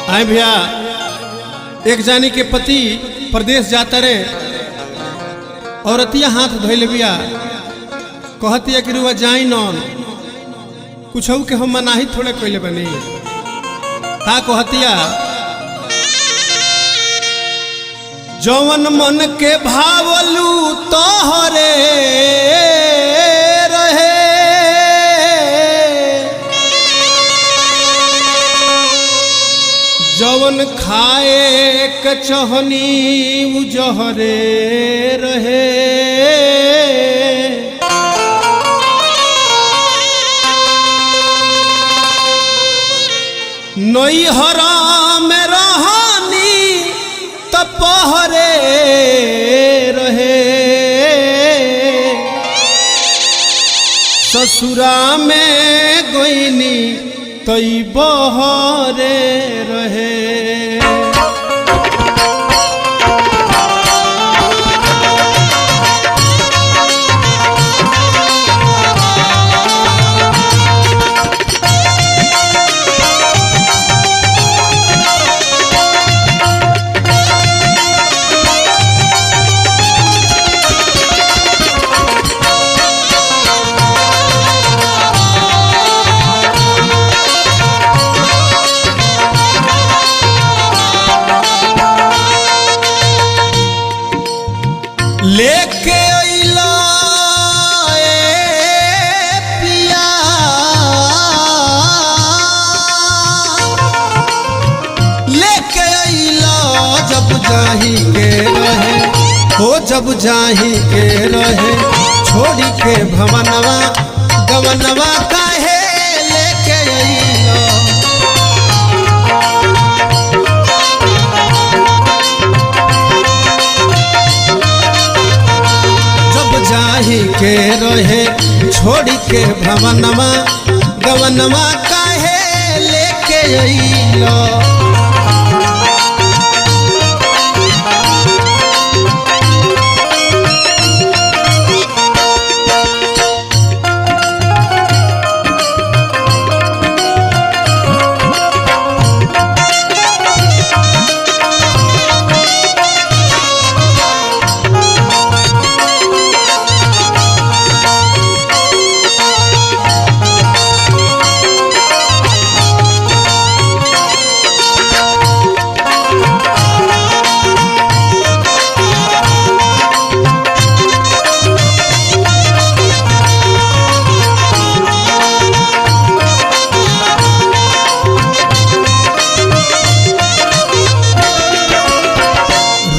आए भैया, एक जानी के पति प्रदेश जाता रे, औरतिया हाथ धोल बिया, कहतिया कि रुआ जाई नौन कुछ के हम मनाही थोड़े कोइले बनी। का कहतिया, जौवन मन के भावलू तोहरे रहे, जौवन खाए कचहनी उजहरे रहे। नई हरा में रहनी तपहरे रहे, ससुरा में गोइनी तई बहरे रहे। लेके अइला पिया, लेके अइला जब जाही के रहे, हो जब जाही के रहे, छोड़ी के भवनवा गवनवा काहे लेके अइला। जाही के रहे, छोड़ के भवनमा गवनमा काहे लेके अइलो।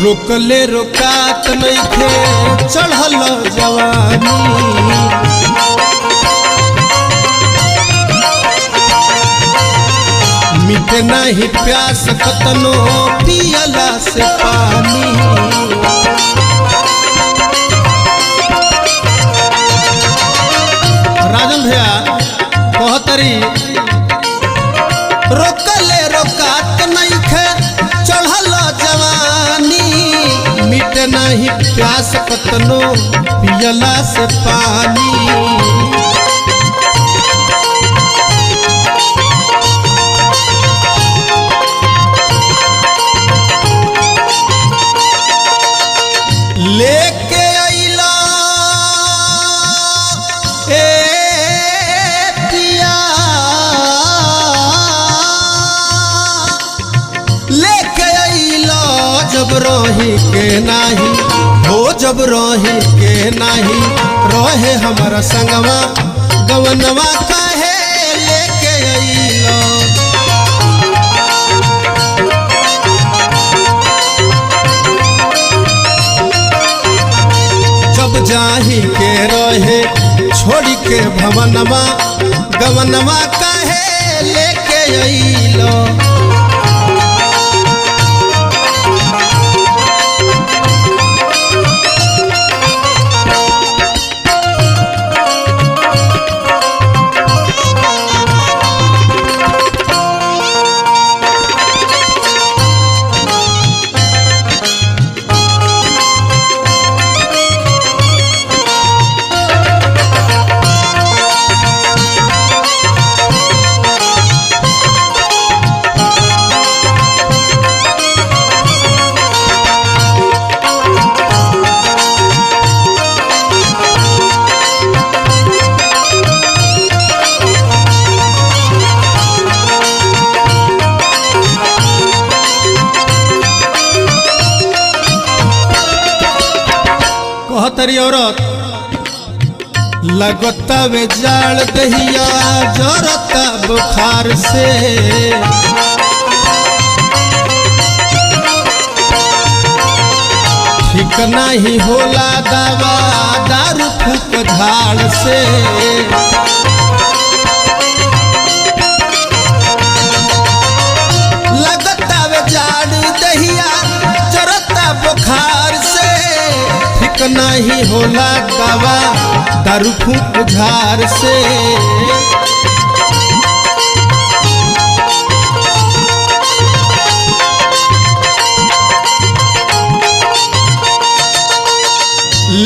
रोकले रोकात नइखे चढ़ल जवानी, मिटे नहीं प्यास कतनो पियला से पानी। राजन भैया कहतरी, रोकले रोकात नइखे चढ़ल जवानी, मिटे नहीं प्यास कतनो पियला से पानी। लेके अइला पिया, लेके अइला जब रही के नाही, हो जब रही के नाही, रहे हमारा संगवा गवनवा काहे लेके अइला। जाही के रहे छोड़ी के भवनमा गवनमा काहे लेके अइलो। कहतरी औरत लगता वे जाड़ दहिया जरता बुखार से, ठीक नहीं होला दवा दारू फूक झाड़ से। लगता वे जाड़ दहिया जरता बुखार से, नहीं होला दवा दारू फूक झार से।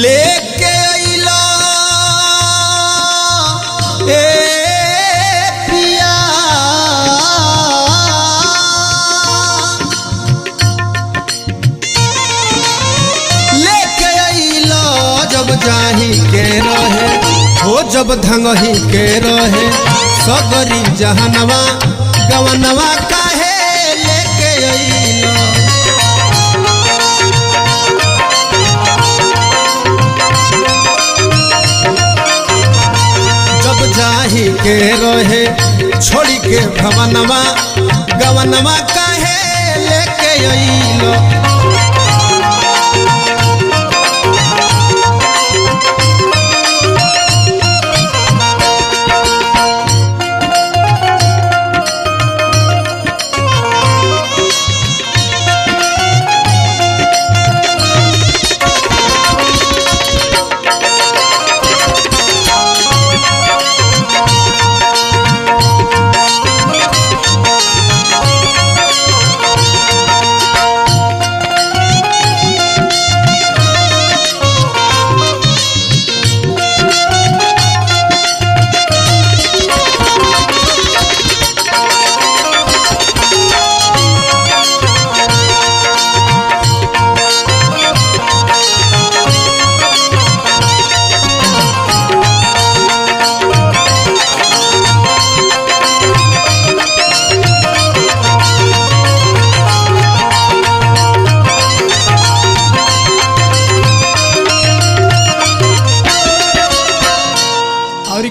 लेके अइलो ए पिया जाही के रहे हो जब धंगही के रहे सगरी जहनवा गवनवा काहे लेके अइलो। जब जाही के रहे छोड़ी के भवनवा गवनवा काहे लेके अइलो।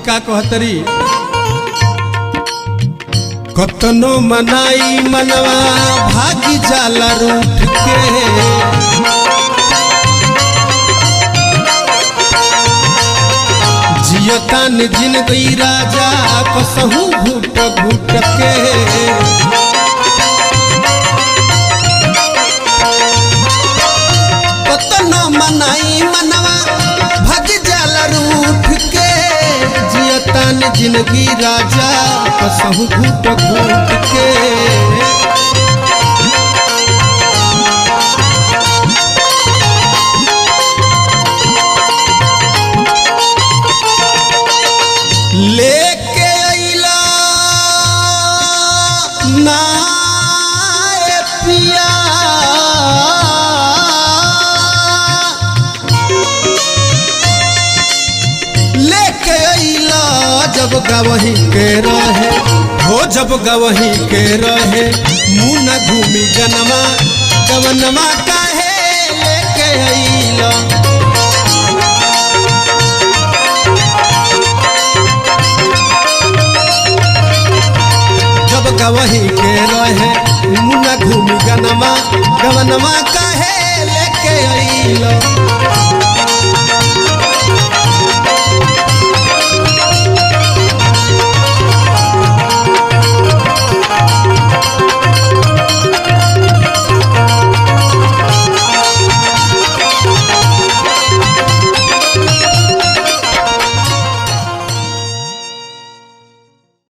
का कहतरी कतनो मनाई मनवा भागी जाला रूठ के, जियतान जिंदगी राजा कसहू घुट घुट के। कतनो मनाई मनवा भागी जाला रूठ के, जियतान जिंदगी राजा कसहू घुट घुट के। लेके अइला ना पिया लेके अइला जब गवही के रहे हो जब गवही के रहे मुँह न घूमी गनमा गवनमा काहे लेके अइला। गवही के रहे मुना घूमी गनमा गवनमा काहे लेके अइलो।